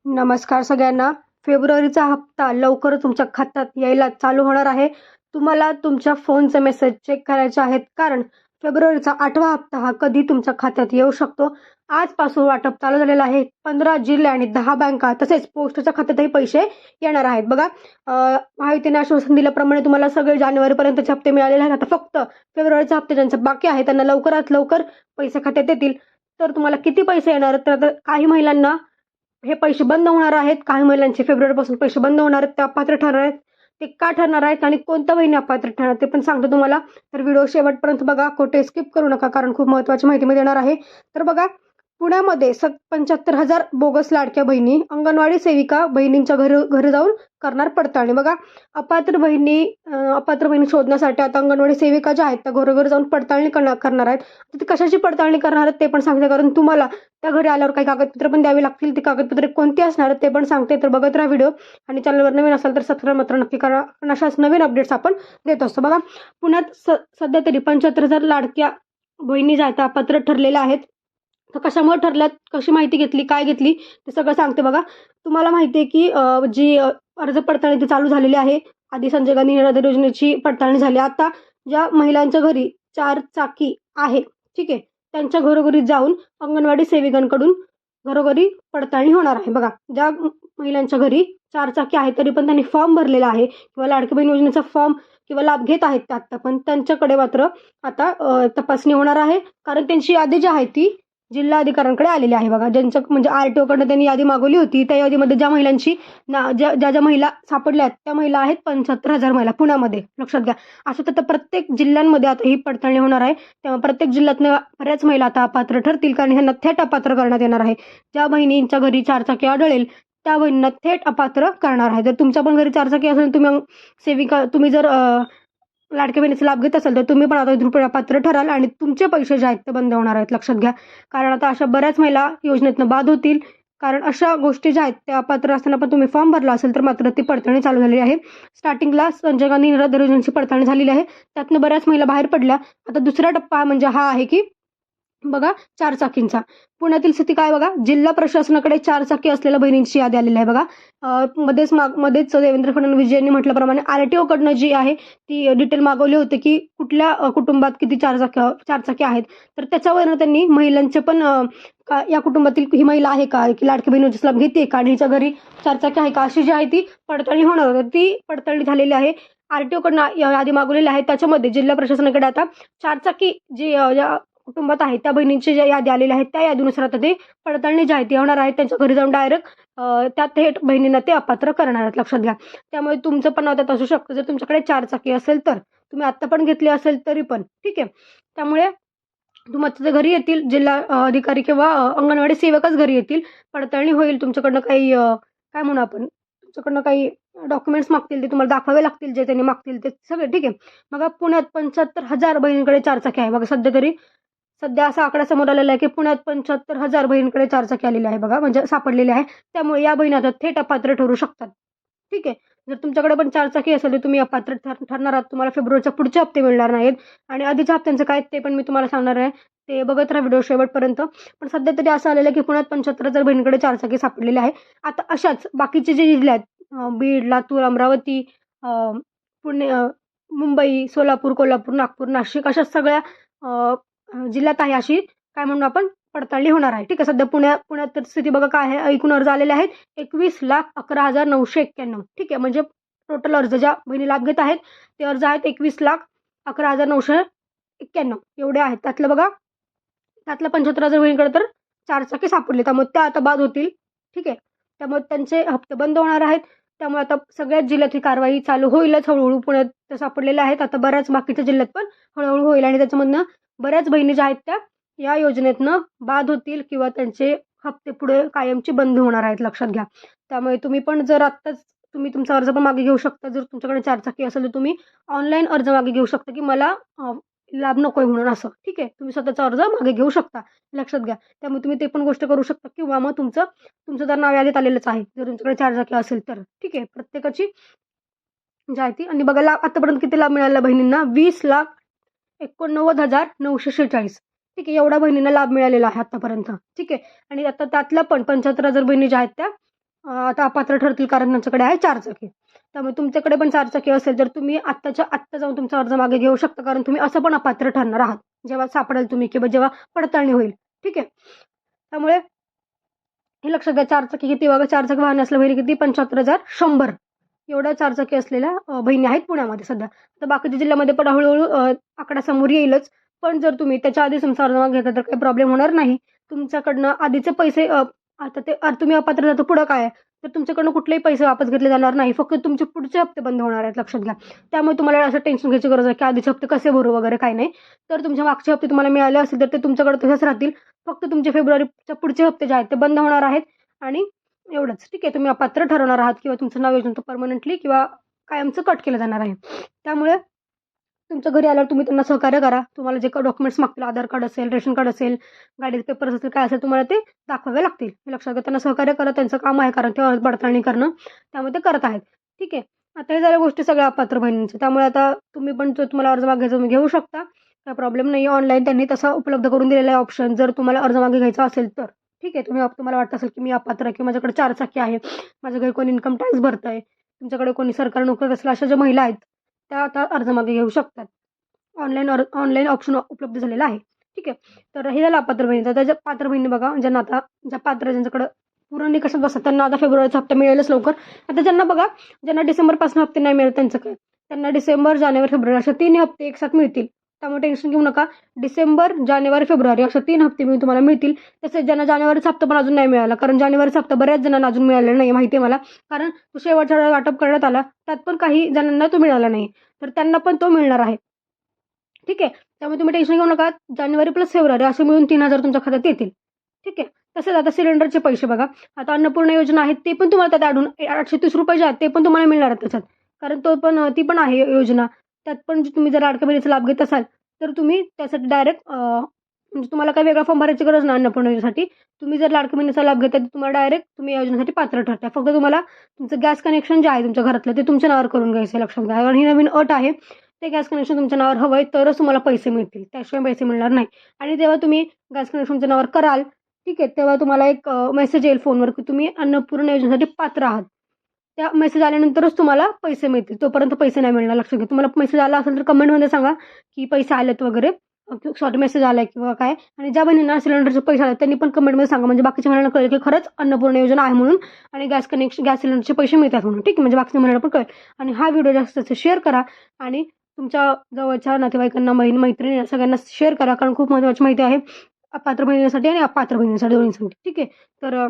नमस्कार सगळ्यांना. फेब्रुवारीचा हप्ता लवकर तुमच्या खात्यात यायला चालू होणार आहे. तुम्हाला तुमच्या फोनचे मेसेज चेक करायचे आहेत, कारण फेब्रुवारीचा 8वा हप्ता हा कधी तुमच्या खात्यात येऊ शकतो. आजपासून वाटप चालू झालेलं आहे. 15 जिल्हे आणि 10 बँका तसेच पोस्टच्या खात्यातही पैसे येणार आहेत. बघा, महायुतीने आश्वासन दिल्याप्रमाणे तुम्हाला सगळे जानेवारीपर्यंतचे हप्ते मिळालेले आहेत. आता फक्त फेब्रुवारीचे हप्ते ज्यांचे बाकी आहे त्यांना लवकरात लवकर पैसे खात्यात येतील. तर तुम्हाला किती पैसे येणार आहेत? तर आता काही महिलांना हे पैसे बंद होणार आहेत. काही महिलांचे फेब्रुवारीपासून पैसे बंद होणार आहेत. ते अपात्र ठरणार आहेत. ते का ठरणार आहेत आणि कोणत्या बहिणी अपात्र ठरणार ते पण सांगतो तुम्हाला. तर व्हिडिओ शेवटपर्यंत बघा, कुठे स्किप करू नका, कारण खूप महत्त्वाची माहिती मी देणार आहे. तर बघा, पुण्यामध्ये 75,000 बोगस लाडक्या बहिणी अंगणवाडी सेविका बहिणींच्या घरी जाऊन करणार पडताळणी. बघा, अपात्र बहिणी शोधण्यासाठी आता अंगणवाडी सेविका ज्या आहेत त्या घरोघरी जाऊन पडताळणी करणार आहेत. ते कशाची पडताळणी करणार आहेत ते पण सांगते, कारण तुम्हाला त्या घरी आल्यावर काही कागदपत्र पण द्यावी लागतील. ती कागदपत्रे कोणती असणार ते पण सांगते. तर बघत राहा व्हिडिओ, आणि चॅनलवर नवीन असाल तर सबस्क्राईब मात्र नक्की करा, कारण अशाच नवीन अपडेट्स आपण देत असतो. बघा, पुण्यात सध्या तरी 75,000 लाडक्या बहिणी ज्या आहेत अपात्र ठरलेल्या आहेत. तर कशामुळे ठरल्यात, कशी माहिती घेतली, काय घेतली ते सगळं सांगते. बघा, तुम्हाला माहिती आहे की जी अर्ज पडताळणी ती चालू झालेली आहे. आधी संजय गांधी निराधार योजनेची पडताळणी झाली. आता ज्या महिलांच्या घरी 4 चाकी आहे, ठीक आहे, त्यांच्या घरोघरी जाऊन अंगणवाडी सेविकांकडून घरोघरी पडताळणी होणार आहे. बघा, ज्या महिलांच्या घरी 4 चाकी आहे तरी पण त्यांनी फॉर्म भरलेला आहे किंवा लाडकी बहीण योजनेचा फॉर्म किंवा लाभ घेत आहेत ते आत्ता, पण त्यांच्याकडे मात्र आता तपासणी होणार आहे, कारण त्यांची यादी जी आहे ती जिल्हा अधिकाऱ्यांकडे आलेली आहे. बघा, ज्यांच्या म्हणजे RTOकडनं त्यांनी यादी मागवली होती, त्या यादीमध्ये ज्या महिलांची ज्या ज्या महिला सापडल्या आहेत त्या महिला आहेत 75,000 महिला पुण्यामध्ये. लक्षात घ्या. असं तर प्रत्येक जिल्ह्यांमध्ये आता ही पडताळणी होणार आहे. तेव्हा प्रत्येक जिल्ह्यातनं बऱ्याच महिला आता अपात्र ठरतील, कारण ह्यांना थेट अपात्र करण्यात येणार आहे. ज्या बहिणींच्या घरी 4 चाकी आढळेल त्या बहिणींना थेट अपात्र करणार आहे. जर तुमच्या पण घरी 4 चाकी असेल, तुम्ही जर लाडक्या बहिणीचा लाभ घेत असाल तर तुम्ही पण आता रुपये पात्र ठराल आणि तुमचे पैसे जे आहेत ते बंद होणार आहेत. लक्षात घ्या, कारण आता अशा बऱ्याच महिला योजनेतनं बाद होतील, कारण अशा गोष्टी ज्या आहेत त्या अपात्र असताना पण तुम्ही फॉर्म भरला असेल तर मात्र ती पडताळणी चालू झालेली आहे. स्टार्टिंगला संजय गांधी निराधार योजनेची पडताळणी झालेली आहे, त्यातनं बऱ्याच महिला बाहेर पडल्या. आता दुसरा टप्पा म्हणजे हा आहे की बघा 4 चाकींचा. पुण्यातील स्थिती काय बघा, जिल्हा प्रशासनाकडे 4 चाकी असलेल्या बहिणींची यादी आलेली आहे. बघा, मध्येच देवेंद्र फडणवीस यांनी म्हटल्याप्रमाणे RTOकडनं जी आहे ती डिटेल मागवली होती की कुठल्या कुटुंबात किती 4 चाकी आहेत. तर त्याच्यावरनं त्यांनी महिलांचे पण या कुटुंबातील ही महिला आहे का, की लाडकी बहीण योजनेचा लाभ घेते का आणि हिच्या घरी 4 चाकी आहे का, अशी जी आहे ती पडताळणी होणार होती. ती पडताळणी झालेली आहे. RTOकडनं यादी मागवलेली आहे. त्याच्यामध्ये जिल्हा प्रशासनाकडे आता 4 चाकी जी कुटुंबात आहे त्या बहिणींची ज्या यादी आलेल्या आहेत त्या यादीनुसार आता ते पडताळणी जी आहे ती होणार आहे. त्यांच्या घरी जाऊन डायरेक्ट त्या थेट बहिणींना ते अपात्र करणार आहेत. लक्षात घ्या. त्यामुळे तुमचं पण आता असू शकतं, जर तुमच्याकडे 4 चाकी असेल तर तुम्ही आत्ता पण घेतली असेल तरी पण ठीक आहे. त्यामुळे तुमच्या घरी येतील जिल्हा अधिकारी किंवा अंगणवाडी सेवकच घरी येतील. पडताळणी होईल. तुमच्याकडनं काही काय म्हणू आपण, तुमच्याकडनं काही डॉक्युमेंट्स मागतील, ते तुम्हाला दाखवावे लागतील, जे त्यांनी मागतील ते सगळे. ठीक आहे. बघा, पुण्यात 75,000 बहिणींकडे 4 चाकी आहे. बघा, सध्या असा आकडा समोर आलेला आहे की पुण्यात 75,000 बहिणींकडे 4 चाकी आलेली आहे. बघा, म्हणजे सापडलेली आहे. त्यामुळे या बहिणी आता थेट अपात्र ठरू शकतात. ठीक आहे. जर तुमच्याकडे पण 4 चाकी असेल तर तुम्ही अपात्र ठरणार आहात. तुम्हाला फेब्रुवारीच्या पुढचे हप्ते मिळणार नाहीत, आणि आधीच्या हप्त्यांचं काय ते पण मी तुम्हाला सांगणार आहे. ते बघत राहा व्हिडिओ शेवटपर्यंत. पण सध्या तरी असं आलेलं आहे की पुण्यात 75,000 बहिणींकडे 4 चाकी सापडलेले आहे. आता अशाच बाकीचे जे जिल्हे आहेत, बीड, लातूर, अमरावती, पुणे, मुंबई, सोलापूर, कोल्हापूर, नागपूर, नाशिक, अशा सगळ्या जिल्ह्यात आहे अशी काय म्हणून आपण पडताळणी होणार आहे. ठीक आहे. सध्या पुण्यात तर स्थिती बघा काय आहे. एकूण अर्ज आलेले आहेत 21,11,991. ठीक आहे. म्हणजे टोटल अर्ज ज्या बहिणी लाभ घेत आहेत ते अर्ज आहेत 21,11,991 एवढे आहेत. त्यातलं 75,000 बहिणीकडे तर 4 चाकी सापडले, त्यामुळे त्या आता बाद होतील. ठीक आहे. त्यामुळे त्यांचे हप्ते बंद होणार आहेत. त्यामुळे आता सगळ्याच जिल्ह्यात ही कारवाई चालू होईलच हळूहळू. पुण्यात सापडलेल्या आहेत, आता बऱ्याच बाकीच्या जिल्ह्यात पण हळूहळू होईल, आणि त्याच्यामधनं बऱ्याच बहिणी ज्या आहेत त्या या योजनेतनं बाद होतील किंवा त्यांचे हप्ते पुढे कायमचे बंद होणार आहेत. लक्षात घ्या. त्यामुळे तुम्ही पण जर आत्ताच तुम्ही तुमचा अर्ज पण मागे घेऊ शकता. जर तुमच्याकडे 4 चाकी असेल तर तुम्ही ऑनलाईन अर्ज मागे घेऊ शकता की मला लाभ नकोय म्हणून असं. ठीक आहे. तुम्ही स्वतःचा अर्ज मागे घेऊ शकता. लक्षात घ्या. त्यामुळे तुम्ही ते पण गोष्ट करू शकता, किंवा मग तुमचं जर नाव यादीत आलेलंच आहे जर तुमच्याकडे 4 चाकी असेल तर. ठीक आहे. प्रत्येकाची जी आहे ती. आणि बघा, आतापर्यंत किती लाभ मिळाला बहिणींना, 20,89,946. ठीक आहे. एवढा बहिणींना लाभ मिळालेला आहे आतापर्यंत. ठीक आहे. आणि आता त्यातल्या पण 75,000 बहिणी ज्या आहेत त्या आता अपात्र ठरतील कारण त्यांच्याकडे आहे 4 चाकी. त्यामुळे तुमच्याकडे पण 4 चाकी असेल तर तुम्ही आत्ताच्या आत्ता जाऊन तुमचा अर्ज मागे घेऊ शकता, कारण तुम्ही असं पण अपात्र ठरणार आहात जेव्हा सापडाल तुम्ही किंवा जेव्हा पडताळणी होईल. ठीक आहे. त्यामुळे हे लक्षात घ्या. 4 चाकी किती बघा, 4 चाकी वाहन असलं बहिणी किती 75,100 एवढ्या 4 चाकी असलेल्या बहिणी आहेत पुण्यामध्ये सध्या. तर बाकीच्या जिल्ह्यामध्ये पण हळू आकडा समोर येईलच. पण जर तुम्ही त्याच्या आधी तुमचा अर्ज मागे घेतला तर काही प्रॉब्लेम होणार नाही. तुमच्याकडनं आधीचे पैसे आता ते तुम्ही अपात्र झालं तर पुढं काय आहे? तर तुमच्याकडनं कुठलेही पैसे वापस घेतले जाणार नाही. फक्त तुमचे पुढचे हप्ते बंद होणार आहेत, लक्षात घ्या. त्यामुळे तुम्हाला असं टेन्शन घ्यायची गरज आहे की आधीचे हप्ते कसे भरू वगैरे काही नाही. तर तुमचे मागचे हप्ते तुम्हाला मिळाले असतील तर ते तुमच्याकडे तसेच राहतील. फक्त तुमचे फेब्रुवारीच्या पुढचे हप्ते जे आहेत ते बंद होणार आहेत आणि एवढंच. ठीक आहे. तुम्ही अपात्र ठरवणार आहात किंवा तुमचं नाव योजनेतून परमनंटली किंवा कायमचं कट केलं जाणार आहे. त्यामुळे तुमच्या घरी आल्यावर तुम्ही त्यांना सहकार्य करा. तुम्हाला जे काही डॉक्युमेंट्स मागतील, आधार कार्ड असेल, रेशन कार्ड असेल, गाडीचे पेपर्स असेल, काय असेल तुम्हाला ते दाखवावे लागतील. हे लक्षात घ्या. त्यांना सहकार्य करा. त्यांचं काम आहे कारण ते पडताळणी करणं. त्यामुळे ते करत आहेत. ठीक आहे. आता हे झाल्या गोष्टी सगळ्या अपात्र बहिणींच्या. त्यामुळे आता तुम्ही पण जो तुम्हाला अर्ज मागायचा तुम्ही घेऊ शकता. काही प्रॉब्लेम नाही. ऑनलाईन त्यांनी तसा उपलब्ध करून दिलेला आहे ऑप्शन, जर तुम्हाला अर्ज मागे घ्यायचा असेल तर. ठीक आहे. तुम्हाला वाटत असेल की मी अपात्र आहे किंवा माझ्याकडे 4 चाकी आहे, माझ्या घरी कोणी इन्कम टॅक्स भरतंय, तुमच्याकडे कोणी सरकारी नोकरीत असेल, अशा ज्या महिला आहेत त्या आता अर्ज मागे घेऊ शकतात. ऑनलाईन ऑप्शन उपलब्ध झालेला आहे. ठीक आहे. तर हे झालं अपात्र बहिणीचं. त्याच्या पात्र बहिणी बघा, ज्यांना आता ज्यांच्याकडे पूर्ण निकषात बसतात त्यांना आता फेब्रुवारीचा हप्ता मिळेलच लवकर. आता ज्यांना बघा, ज्यांना डिसेंबरपासून हप्ते नाही मिळत त्यांचं काय, त्यांना डिसेंबर, जानेवारी, फेब्रुवारी अशा 3 हप्ते एकसाथ मिळतील. त्यामुळे टेन्शन घेऊ नका. डिसेंबर, जानेवारी, फेब्रुवारी अशा 3 हप्ते तुम्हाला मिळतील. तसेच ज्यांना जानेवारीचा हप्ता पण अजून नाही मिळाला, कारण जानेवारीचा हप्ता बऱ्याच जणांना अजून मिळालेला नाही, माहिती आहे मला. कारण तो शेवटच्या वेळेला वाटप करण्यात आला, त्यात पण काही जणांना तो मिळाला नाही. तर त्यांना पण तो मिळणार आहे. ठीक आहे. त्यामुळे तुम्ही टेन्शन घेऊ नका. जानेवारी प्लस फेब्रुवारी असे मिळून 3,000 तुमच्या खात्यात येतील. ठीक आहे. तसेच आता सिलेंडरचे पैसे बघा. आता अन्नपूर्णा योजना आहे ते पण तुम्हाला त्यात अडून ₹830 जे आहेत ते पण तुम्हाला मिळणार आहेत त्याच्यात. कारण ती पण आहे योजना. त्यात पण तुम्ही जर लाडक्या बहिणीचा लाभ घेत असाल तर तुम्ही त्यासाठी डायरेक्ट म्हणजे तुम्हाला काही वेगळा फॉर्म भरायची गरज नाही अन्नपूर्णा योजनेसाठी. तुम्ही जर लाडक्या बहिणीचा लाभ घेता तर तुम्हाला डायरेक्ट तुम्ही या योजनेसाठी पात्र ठरता. फक्त तुम्हाला तुमचं गॅस कनेक्शन जे आहे तुमच्या घरातलं ते तुमच्या नावावर करून घ्यायचं आहे, लक्षात घ्या. कारण ही नवीन अट आहे. ते गॅस कनेक्शन तुमच्या नावावर हवं आहे तरच तुम्हाला पैसे मिळतील, त्याशिवाय पैसे मिळणार नाही. आणि जेव्हा तुम्ही गॅस कनेक्शन तुमच्या नावावर कराल, ठीक आहे, तेव्हा तुम्हाला एक मेसेज येईल फोनवर की तुम्ही अन्नपूर्णा योजनेसाठी पात्र आहात. त्या मेसेज आल्यानंतरच तुम्हाला पैसे मिळतील. तोपर्यंत पैसे नाही मिळणार, लक्षात घ्या. तुम्हाला मेसेज आला असेल तर कमेंटमध्ये सांगा की पैसे आलेत वगैरे, सॉरी मेसेज आलाय किंवा काय. आणि ज्या बहिणींना सिलेंडरचे पैसे आले त्यांनी पण कमेंटमध्ये सांगा, म्हणजे बाकीच्या महिन्यांना कळेल की खरंच अन्नपूर्णा योजना आहे म्हणून आणि गॅस सिलेंडरचे पैसे मिळतात म्हणून. ठीक आहे. म्हणजे बाकीच्या महिन्यांना पण कळेल. आणि हा व्हिडिओ जास्त जास्त शेअर करा आणि तुमच्या जवळच्या नातेवाईकांना, मैत्रिणी सगळ्यांना शेअर करा, कारण खूप महत्त्वाची माहिती आहे अपात्र बहिणीसाठी आणि अपात्र बहिणीसाठी दोन्हीसाठी. ठीक आहे. तर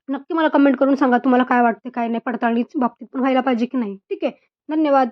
नक्की मला कमेंट करून सांगा तुम्हाला काय वाटते, काय नाही, पडताळणी बाबतीत पण व्हायला पाहिजे की नाही. ठीक आहे. धन्यवाद.